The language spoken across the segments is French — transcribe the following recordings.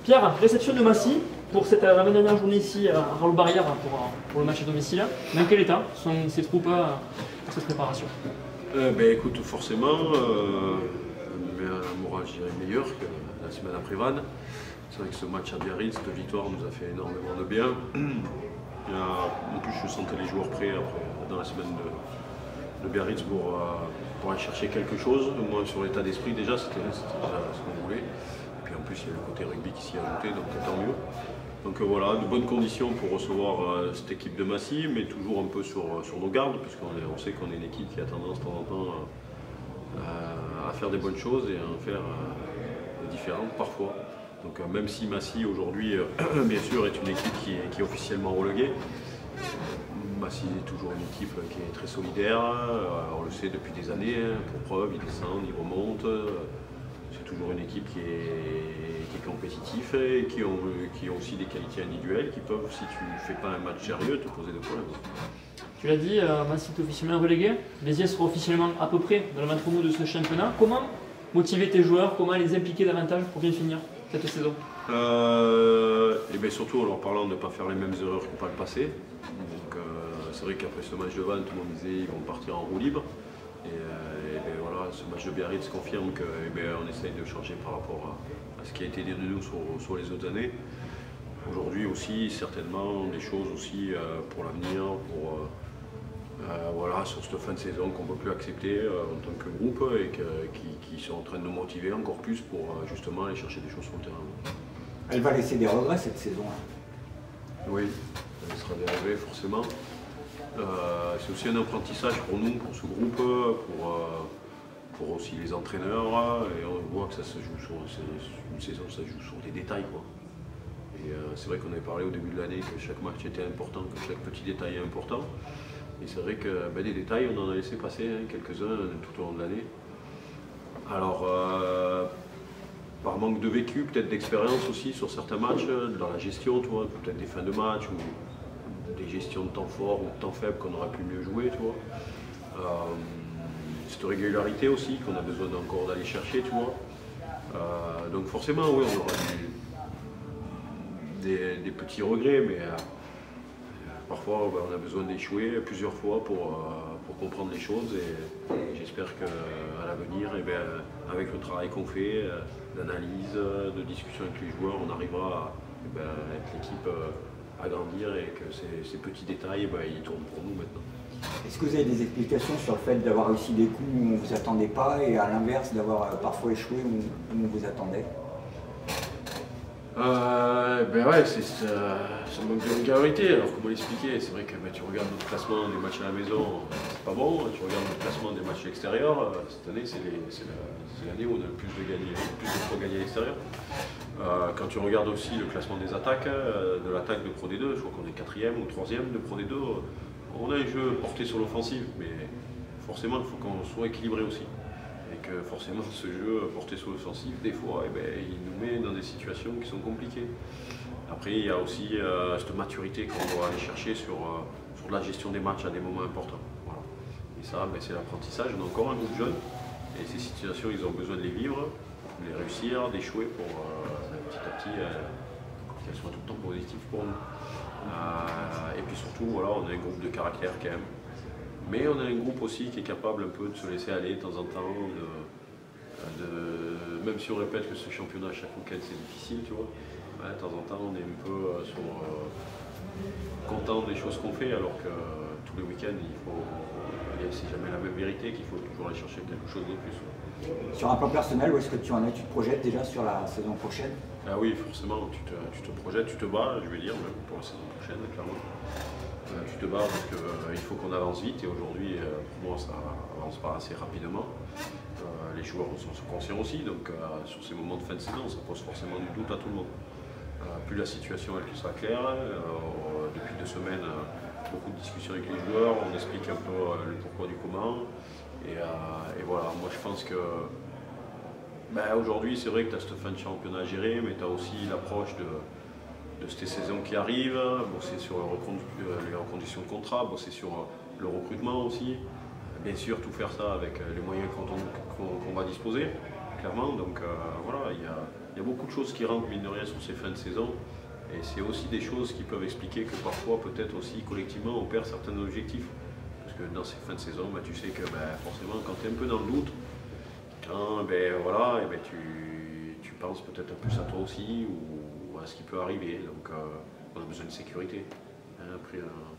Pierre, réception de Massy pour cette dernière journée ici à Raoul-Barrière pour le match à domicile. Dans quel état sont ces troupes pour cette préparation? Écoute, forcément, un moral, je dirais, meilleur que la semaine après Vannes. C'est vrai que ce match à Biarritz, cette victoire nous a fait énormément de bien. En plus, je sentais les joueurs prêts après, dans la semaine de Biarritz pour aller chercher quelque chose, au moins sur l'état d'esprit déjà, c'était déjà ce qu'on voulait. Et puis en plus, il y a le côté rugby qui s'y a ajouté, donc tant mieux. Donc voilà, de bonnes conditions pour recevoir cette équipe de Massy, mais toujours un peu sur nos gardes, puisqu'on sait qu'on est une équipe qui a tendance de temps en temps à faire des bonnes choses et à en faire des différentes parfois. Donc même si Massy aujourd'hui, bien sûr, est une équipe qui est officiellement reléguée, Massy est toujours une équipe qui est très solidaire, on le sait depuis des années, pour preuve, ils descendent, ils remontent. C'est toujours une équipe qui est compétitive et qui ont aussi des qualités individuelles qui peuvent, si tu ne fais pas un match sérieux, te poser des problèmes. Tu l'as dit, Massy est officiellement relégué. Béziers sera officiellement à peu près dans le ventre mou de ce championnat. Comment motiver tes joueurs, comment les impliquer davantage pour bien finir cette saison? Et bien surtout en leur parlant de ne pas faire les mêmes erreurs que par le passé. Donc c'est vrai qu'après ce match de Vannes, tout le monde disait qu'ils vont partir en roue libre. Et bien voilà, ce match de Biarritz confirme qu'on essaye de changer par rapport à ce qui a été dit de nous sur les autres années. Aujourd'hui aussi, certainement, des choses aussi pour l'avenir, voilà, sur cette fin de saison qu'on ne peut plus accepter en tant que groupe et qui sont en train de nous motiver encore plus pour justement aller chercher des choses sur le terrain. Elle va laisser des regrets cette saison. Oui, elle sera des regrets forcément. C'est aussi un apprentissage pour nous, pour ce groupe, pour aussi les entraîneurs. Et on voit que ça se joue sur une saison, ça joue sur des détails, quoi. Et c'est vrai qu'on avait parlé au début de l'année que chaque match était important, que chaque petit détail est important. Et c'est vrai que des détails, on en a laissé passer quelques-uns tout au long de l'année. Alors, par manque de vécu, peut-être d'expérience aussi sur certains matchs, dans la gestion, peut-être des fins de match ou des gestions de temps fort ou de temps faible qu'on aurait pu mieux jouer, tu vois. Cette régularité aussi qu'on a besoin encore d'aller chercher, tu vois. Donc forcément, oui, on aura des petits regrets, mais parfois on a besoin d'échouer plusieurs fois pour comprendre les choses et j'espère qu'à l'avenir, avec le travail qu'on fait, d'analyse, de discussion avec les joueurs, on arrivera à être l'équipe à grandir et que ces petits détails, ils tournent pour nous maintenant. Est-ce que vous avez des explications sur le fait d'avoir réussi des coups où on ne vous attendait pas et à l'inverse d'avoir parfois échoué où on vous attendait? Ouais, c'est un manque de régularité. Alors comment l'expliquer? C'est vrai que tu regardes notre classement des matchs à la maison, c'est pas bon. Tu regardes notre classement des matchs à l'extérieur, cette année c'est l'année où on a le plus de fois gagné à l'extérieur. Quand tu regardes aussi le classement des attaques, de l'attaque de Pro D2, je crois qu'on est 4e ou 3e de Pro D2. On a un jeu porté sur l'offensive, mais forcément il faut qu'on soit équilibré aussi. Et que forcément ce jeu porté sur l'offensive, des fois, il nous met dans des situations qui sont compliquées. Après, il y a aussi cette maturité qu'on doit aller chercher sur la gestion des matchs à des moments importants. Voilà. Et ça, c'est l'apprentissage. On a encore un groupe jeune, et ces situations, ils ont besoin de les vivre, de les réussir, d'échouer pour petit à petit qu'elles soient tout le temps positives pour nous. Et puis surtout, voilà, on a un groupe de caractère quand même. Mais on a un groupe aussi qui est capable un peu de se laisser aller de temps en temps, même si on répète que ce championnat chaque week-end c'est difficile, tu vois, de temps en temps on est un peu content des choses qu'on fait, alors que tous les week-ends c'est jamais la même vérité, qu'il faut toujours aller chercher quelque chose de plus. Sur un plan personnel, où est-ce que tu en es? Tu te projettes déjà sur la saison prochaine? Ah oui, forcément, tu te projettes, tu te bats, je vais dire, même pour la saison prochaine, clairement. Tu te bats parce qu'il faut qu'on avance vite et aujourd'hui, pour moi, ça avance pas assez rapidement. Les joueurs en sont conscients aussi, donc sur ces moments de fin de saison, ça pose forcément du doute à tout le monde. Plus la situation elle sera claire, depuis 2 semaines, beaucoup de discussions avec les joueurs, on explique un peu le pourquoi du comment. Et voilà, moi je pense que aujourd'hui, c'est vrai que tu as cette fin de championnat à gérer, mais tu as aussi l'approche de cette saison qui arrive, bosser sur les reconductions de contrat, bosser sur le recrutement aussi. Bien sûr, tout faire ça avec les moyens qu'on va disposer. clairement. Donc voilà, il y a beaucoup de choses qui rentrent mine de rien sur ces fins de saison. Et c'est aussi des choses qui peuvent expliquer que parfois, peut-être aussi collectivement, on perd certains objectifs. Parce que dans ces fins de saison, tu sais que forcément, quand tu es un peu dans le doute, quand voilà, tu penses peut-être un peu à toi aussi ou à ce qui peut arriver. Donc on a besoin de sécurité,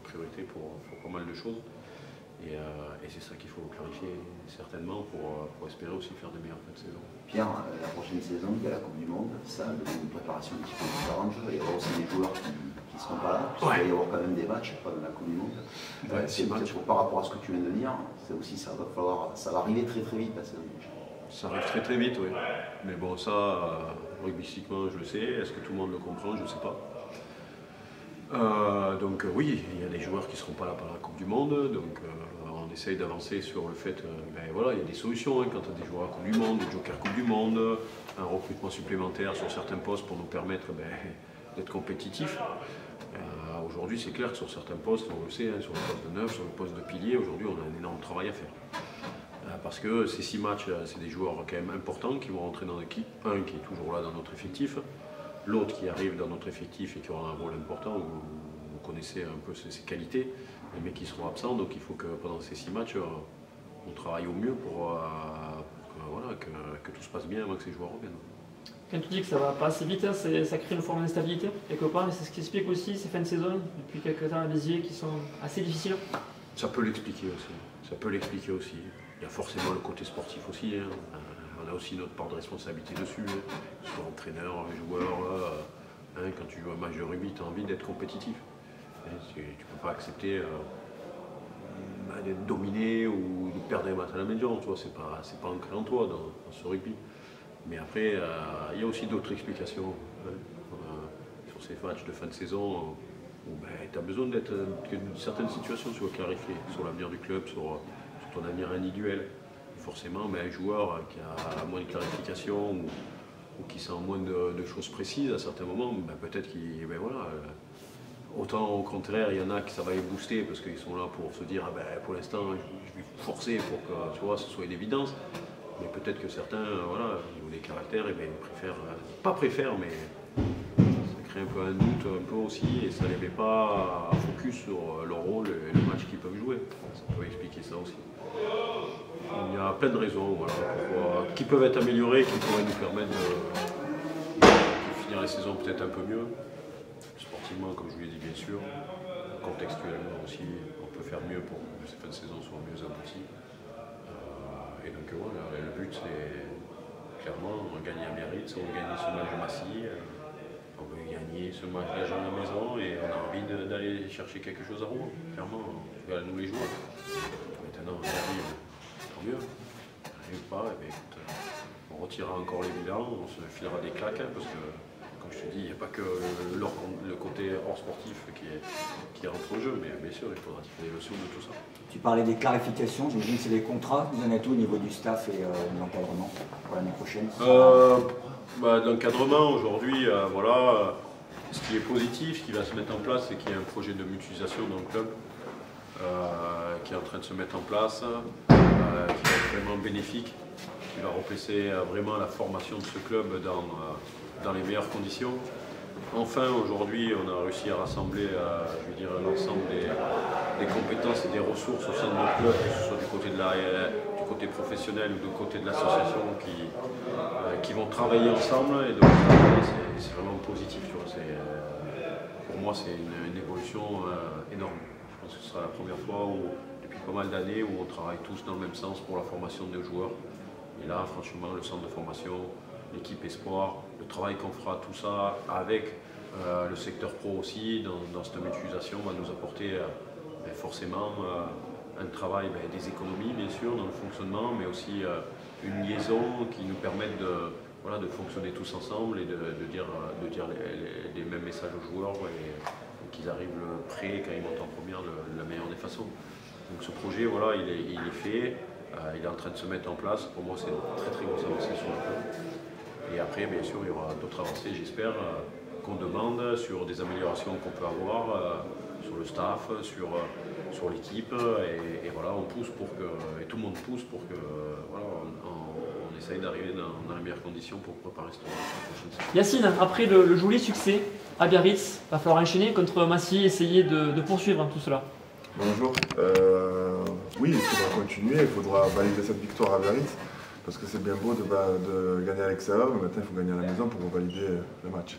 priorité pour pas mal de choses. Et c'est ça qu'il faut clarifier certainement pour espérer aussi faire de meilleures fins de saison. Pierre, la prochaine saison, il y a la Coupe du Monde, ça, une préparation un petit peu différente. Il y aura aussi des joueurs qui ne seront pas là, puisqu'il va y avoir quand même des matchs pendant la Coupe du Monde. Ouais, c'est par rapport à ce que tu viens de dire, c'est aussi ça va arriver très très vite. Ça arrive très très vite, oui. Mais bon, ça, rugbystiquement, je le sais. Est-ce que tout le monde le comprend? Je ne sais pas. Donc oui, il y a des joueurs qui ne seront pas là pendant la Coupe du Monde. Donc on essaye d'avancer sur le fait, voilà, il y a des solutions quand tu as des joueurs à Coupe du Monde, des jokers Coupe du Monde, un recrutement supplémentaire sur certains postes pour nous permettre d'être compétitifs. Aujourd'hui, c'est clair que sur certains postes, on le sait, sur le poste de neuf, sur le poste de pilier, aujourd'hui, on a un énorme travail à faire. Parce que ces 6 matchs, c'est des joueurs quand même importants qui vont rentrer dans l'équipe. Un qui est toujours là dans notre effectif, l'autre qui arrive dans notre effectif et qui aura un rôle important, où vous connaissez un peu ses qualités, mais qui seront absents. Donc il faut que pendant ces 6 matchs, on travaille au mieux pour que tout se passe bien avant que ces joueurs reviennent. Quand tu dis que ça va pas assez vite, ça crée une forme d'instabilité quelque part, et c'est ce qui explique aussi ces fins de saison depuis quelques temps à Béziers qui sont assez difficiles. Ça peut l'expliquer aussi. Il y a forcément le côté sportif aussi. On a aussi notre part de responsabilité dessus. Soit entraîneur, joueur. Quand tu joues un match de rugby, tu as envie d'être compétitif. Tu ne peux pas accepter d'être dominé ou de perdre un match à la maison. C'est pas ancré en toi dans ce rugby. Mais après, il y a aussi d'autres explications sur ces matchs de fin de saison où tu as besoin que certaines situations soient clarifiées sur l'avenir du club, sur ton avenir individuel. Forcément, un joueur qui a moins de clarification ou qui sent moins de choses précises à certains moments, peut-être qu'il. Autant au contraire, il y en a qui ça va les booster parce qu'ils sont là pour se dire pour l'instant, je vais forcer pour que ce soit une évidence. Mais peut-être que certains, au niveau des caractères, préfèrent, mais ça crée un peu un doute un peu aussi et ça ne les met pas à focus sur leur rôle et le match qu'ils peuvent jouer. Ça peut expliquer ça aussi. Il y a plein de raisons qui peuvent être améliorées, qui pourraient nous permettre de finir la saison peut-être un peu mieux. Sportivement, comme je vous l'ai dit bien sûr, contextuellement aussi, on peut faire mieux pour que ces fins de saison soient mieux abouties. Et donc le but c'est clairement gagner à Biarritz, on veut gagner ce match de Massy, on veut gagner ce match à la maison et on a envie d'aller chercher quelque chose à Rouen. Clairement, à nous les joueurs. Maintenant on arrive, tant mieux. On n'arrive pas, écoute, on retirera encore les bilans, on se filera des claques parce que comme je te dis, il n'y a pas que le côté hors sportif qui rentre en jeu, mais bien sûr, il faudra tirer les leçons de tout ça. Tu parlais des clarifications, j'imagine que c'est les contrats, vous en êtes où au niveau du staff et de l'encadrement pour l'année prochaine? L'encadrement, aujourd'hui, ce qui est positif, ce qui va se mettre en place, c'est qu'il y a un projet de mutualisation dans le club qui est en train de se mettre en place, qui va être vraiment bénéfique, qui va replacer vraiment la formation de ce club dans les meilleures conditions. Enfin, aujourd'hui, on a réussi à rassembler l'ensemble des compétences et des ressources au sein de notre club, que ce soit du côté professionnel ou du côté de l'association, qui vont travailler ensemble. Et donc, c'est vraiment positif. Pour moi, c'est une évolution énorme. Je pense que ce sera la première fois depuis pas mal d'années où on travaille tous dans le même sens pour la formation de nos joueurs. Et là, franchement, le centre de formation, l'équipe Espoir, le travail qu'on fera, tout ça, avec le secteur pro aussi, dans cette mutualisation, va nous apporter forcément un travail, des économies bien sûr dans le fonctionnement, mais aussi une liaison qui nous permette de fonctionner tous ensemble et de dire les mêmes messages aux joueurs et qu'ils arrivent prêts quand ils montent en première de la meilleure des façons. Donc ce projet, il est fait, il est en train de se mettre en place. Pour moi, c'est une très très grosse avancée sur le club. Et après, bien sûr, il y aura d'autres avancées, j'espère, qu'on demande sur des améliorations qu'on peut avoir sur le staff, sur l'équipe. Et on pousse et tout le monde pousse pour que on essaye essaye d'arriver dans les meilleures conditions pour préparer cette prochaine saison. Yacine, après le joli succès à Biarritz, il va falloir enchaîner contre Massy, essayer de poursuivre tout cela. Bonjour. Oui, il faudra continuer, il faudra valider cette victoire à Biarritz, parce que c'est bien beau de gagner à l'extérieur, mais maintenant il faut gagner à la maison pour valider le match.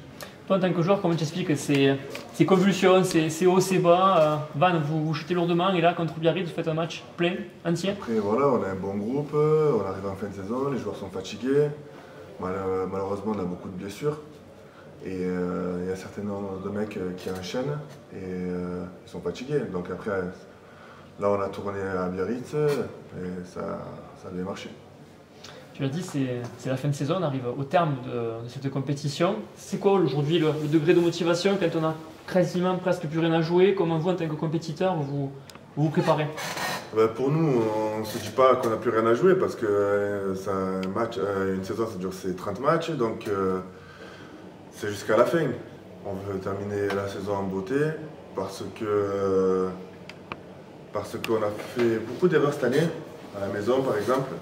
Toi, en tant que joueur, comment tu expliques ces convulsions, ces hauts, ces bas Van, vous chutez lourdement et là, contre Biarritz, vous faites un match plein, entier. Après, voilà, on a un bon groupe, on arrive en fin de saison, les joueurs sont fatigués. Malheureusement, on a beaucoup de blessures. Et il y a un certain nombre de mecs qui enchaînent et ils sont fatigués. Donc après, là, on a tourné à Biarritz et ça a bien marché. Tu l'as dit, c'est la fin de saison, on arrive au terme de cette compétition. C'est quoi aujourd'hui le degré de motivation quand on a quasiment presque plus rien à jouer? Comment vous, en tant que compétiteur, vous préparez? Pour nous, on ne se dit pas qu'on n'a plus rien à jouer parce que c'est un match, une saison, ça dure 30 matchs, donc c'est jusqu'à la fin. On veut terminer la saison en beauté parce qu'on a fait beaucoup d'erreurs cette année, à la maison par exemple.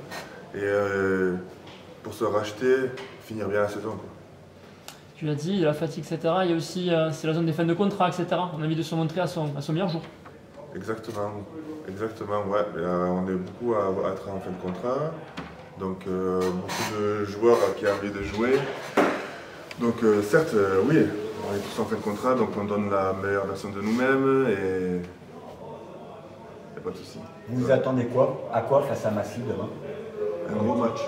Et pour se racheter, finir bien la saison, quoi. Tu l'as dit, il y a la fatigue, etc. Il y a aussi c'est la zone des fins de contrat, etc. On a envie de se montrer à son meilleur jour. Exactement, ouais. On est beaucoup à être en fin de contrat. Donc beaucoup de joueurs qui ont envie de jouer. Donc certes, oui, on est tous en fin de contrat, donc on donne la meilleure version de nous-mêmes et il n'y a pas de souci. Vous vous attendez à quoi face à Massy demain? Un gros match.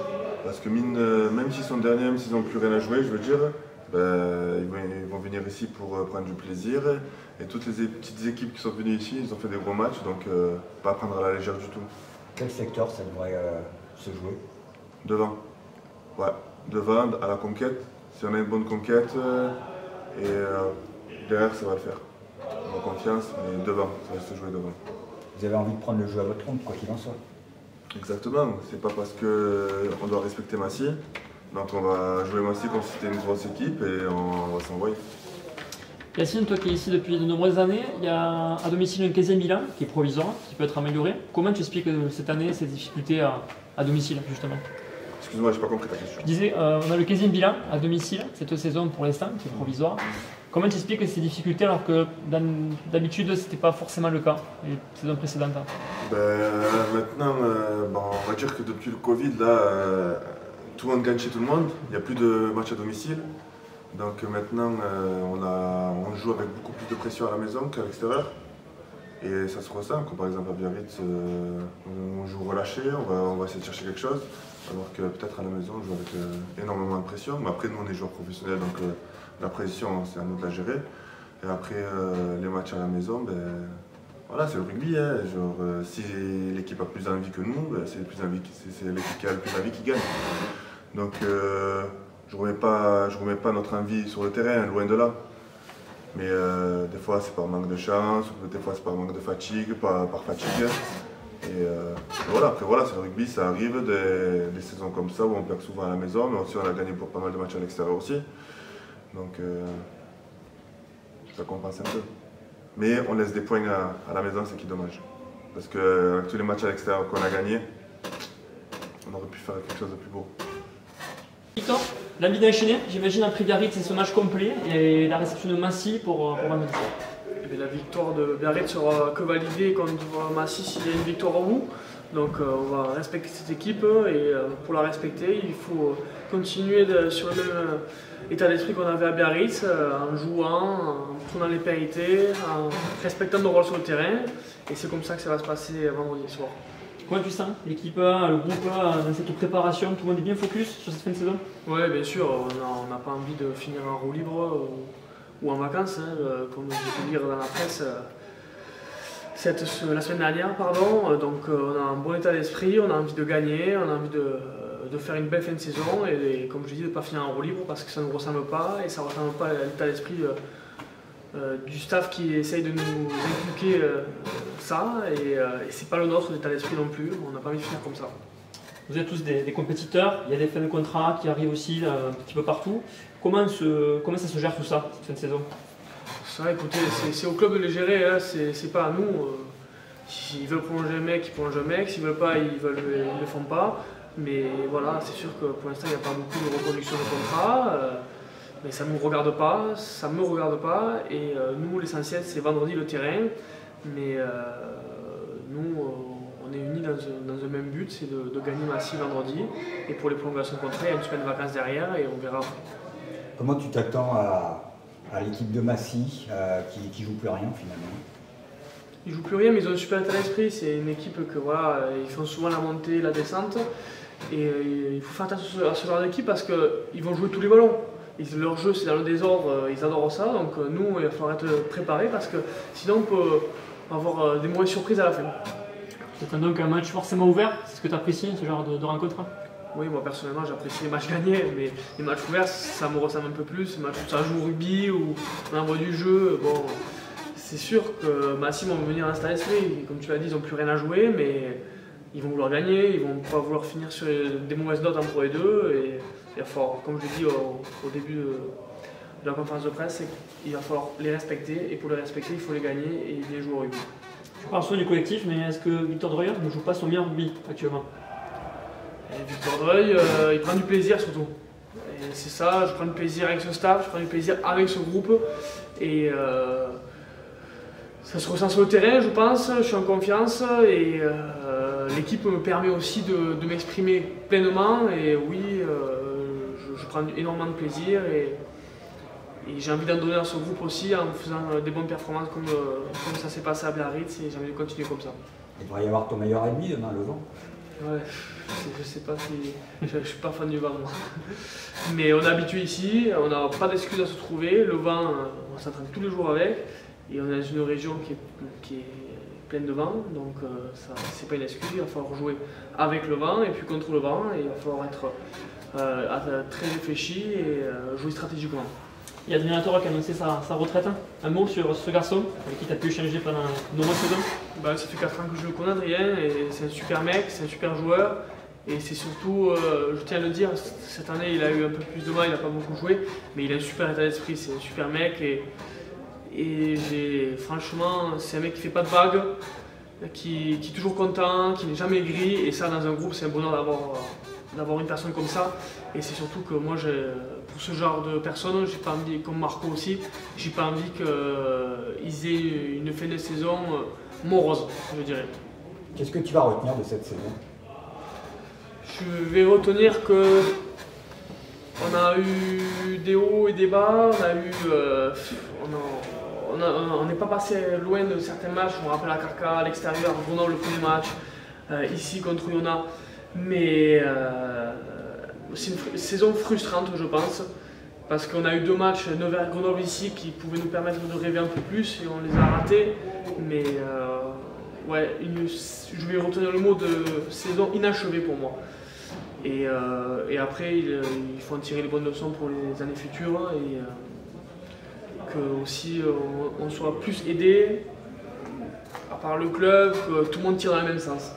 Parce que même s'ils sont derniers, même s'ils n'ont plus rien à jouer, je veux dire, ils vont venir ici pour prendre du plaisir. Et toutes les petites équipes qui sont venues ici, ils ont fait des gros matchs, donc pas prendre à la légère du tout. Quel secteur ça devrait se jouer? Devant. Ouais, devant, à la conquête. Si on a une bonne conquête, derrière ça va le faire. On a confiance, mais devant, ça va se jouer devant. Vous avez envie de prendre le jeu à votre compte, quoi qu'il en soit. Exactement, c'est pas parce qu'on doit respecter Massy, donc on va jouer Massy comme si c'était une grosse équipe et on va s'envoyer. Yacine, toi qui es ici depuis de nombreuses années, il y a à domicile un 15e bilan qui est provisoire, qui peut être amélioré. Comment tu expliques cette année ces difficultés à domicile, justement? Excuse-moi, j'ai pas compris ta question. Je disais, on a le 15e bilan à domicile cette saison pour l'instant, qui est provisoire. Comment tu expliques ces difficultés alors que d'habitude c'était pas forcément le cas les saisons précédentes? Maintenant, on va dire que depuis le Covid, là, tout le monde gagne chez tout le monde. Il n'y a plus de matchs à domicile. Donc maintenant, on joue avec beaucoup plus de pression à la maison qu'à l'extérieur. Et ça se ressent, comme par exemple à Biarritz, on joue relâché, on va essayer de chercher quelque chose. Alors que peut-être à la maison, on joue avec énormément de pression. Mais après, nous, on est joueurs professionnels, donc la pression, c'est à nous de la gérer. Et après, les matchs à la maison, voilà, c'est le rugby. Hein. Genre, si l'équipe a plus envie que nous, c'est l'équipe qui a le plus envie qui gagne. Donc, je remets pas notre envie sur le terrain, loin de là. Mais des fois, c'est par manque de chance, ou des fois, c'est par manque de fatigue, par fatigue. Et voilà, après, voilà, c'est le rugby, ça arrive, des saisons comme ça où on perd souvent à la maison, mais aussi on a gagné pour pas mal de matchs à l'extérieur aussi. Donc, ça compense un peu. Mais on laisse des points à la maison, c'est qui est dommage. Parce qu'avec tous les matchs à l'extérieur qu'on a gagnés, on aurait pu faire quelque chose de plus beau. Victor, l'envie d'enchaîner, j'imagine après Biarritz c'est ce match complet et la réception de Massy pour vendredi. La victoire de Biarritz sera que validée contre Massy s'il y a une victoire au bout. Donc on va respecter cette équipe et pour la respecter, il faut continuer sur le même état d'esprit qu'on avait à Biarritz, en jouant, en prenant les pénalités, en respectant nos rôles sur le terrain. Et c'est comme ça que ça va se passer vendredi soir. Comment tu sens l'équipe, le groupe dans cette préparation? Tout le monde est bien focus sur cette fin de saison? Oui, bien sûr, on n'a pas envie de finir en roue libre ou en vacances, hein, comme j'ai pu lire dans la presse la semaine dernière. Donc on a un bon état d'esprit, on a envie de gagner, on a envie de faire une belle fin de saison et comme je dis, de ne pas finir en roue libre parce que ça ne nous ressemble pas et ça ne ressemble pas à l'état d'esprit du staff qui essaye de nous inculquer ça et c'est pas le nôtre l'état d'esprit non plus, on n'a pas envie de finir comme ça. Vous êtes tous des compétiteurs, il y a des fins de contrat qui arrivent aussi un petit peu partout. Comment ça se gère tout ça, cette fin de saison? Ça, écoutez, c'est au club de les gérer, hein, c'est pas à nous. S'ils veulent prolonger un mec, ils prolongent un mec, s'ils veulent pas, ils ne le font pas. Mais voilà, c'est sûr que pour l'instant il n'y a pas beaucoup de reconduction de contrat. Mais ça ne nous regarde pas, ça me regarde pas. Et nous, l'essentiel, c'est vendredi le terrain. Mais nous, on est unis dans un même but, c'est de gagner Massy vendredi. Et pour les prolongations de contrat, il y a une semaine de vacances derrière et on verra après. Comment tu t'attends à l'équipe de Massy qui joue plus rien finalement? Ils jouent plus rien, mais ils ont un super état d'esprit. C'est une équipe que voilà, ils font souvent la montée, la descente. Et il faut faire attention à ce genre d'équipe parce qu'ils vont jouer tous les ballons. Leur jeu, c'est dans le désordre, ils adorent ça. Donc nous, il va falloir être préparés parce que sinon, on peut avoir des mauvaises surprises à la fin. C'est donc un match forcément ouvert, c'est ce que tu apprécies, ce genre de rencontre? Oui, moi personnellement, j'apprécie les matchs gagnés, mais les matchs ouverts, ça me ressemble un peu plus. Les matchs où ça joue au rugby ou on envoie du jeu. Bon, c'est sûr que Massy vont venir dans cet état d'esprit. Comme tu l'as dit, ils n'ont plus rien à jouer, mais ils vont vouloir gagner, ils vont pas vouloir finir sur des mauvaises notes entre les deux. Et il va falloir, comme je l'ai dit au début de la conférence de presse, il va falloir les respecter. Et pour les respecter, il faut les gagner et bien jouer au rugby. Tu parles souvent du collectif, mais est-ce que Victor Dreuil ne joue pas son meilleur rugby actuellement? Et Victor Dreuil, il prend du plaisir surtout. Et c'est ça, je prends du plaisir avec ce staff, je prends du plaisir avec ce groupe. Et ça se ressent sur le terrain, je pense, je suis en confiance. Et l'équipe me permet aussi de m'exprimer pleinement. Et oui, je prends énormément de plaisir. Et j'ai envie d'en donner à ce groupe aussi en faisant des bonnes performances comme ça s'est passé à Biarritz. Et j'ai envie de continuer comme ça. Il devrait y avoir ton meilleur ennemi demain, le vent. Ouais, je sais pas si. Je suis pas fan du vent, moi. Mais on est habitué ici, on n'a pas d'excuses à se trouver. Le vent, on s'entraîne tous les jours avec. Et on est dans une région qui est pleine de vent. Donc, ça, c'est pas une excuse. Il va falloir jouer avec le vent et puis contre le vent. Et il va falloir être très réfléchi et jouer stratégiquement. Il y a Adrien Latorre qui a annoncé sa retraite. Un mot sur ce garçon avec qui tu as pu échanger pendant de nombreuses saisons? Ça fait 4 ans que je le connais, Adrien, et c'est un super mec, c'est un super joueur. Et c'est surtout, je tiens à le dire, cette année il a eu un peu plus de mal, il n'a pas beaucoup joué, mais il a un super état d'esprit, c'est un super mec. Et franchement, c'est un mec qui fait pas de vagues, qui est toujours content, qui n'est jamais aigri. Et ça, dans un groupe, c'est un bonheur d'avoir une personne comme ça. Et c'est surtout que moi, pour ce genre de personnes, j'ai pas envie, comme Marco aussi, j'ai pas envie qu'ils aient une fin de saison morose, je dirais. Qu'est-ce que tu vas retenir de cette saison? Je vais retenir que on a eu des hauts et des bas, on n'est pas passé loin de certains matchs. Je me rappelle à Carca, à l'extérieur, Grenoble le premier match, ici contre Yona. Mais c'est une saison frustrante, je pense, parce qu'on a eu 2 matchs, Nevers-Grenoble ici, qui pouvaient nous permettre de rêver un peu plus et on les a ratés. Mais ouais, je vais retenir le mot de saison inachevée pour moi. Et après, il faut en tirer les bonnes leçons pour les années futures et que aussi on soit plus aidé, à part le club, que tout le monde tire dans le même sens.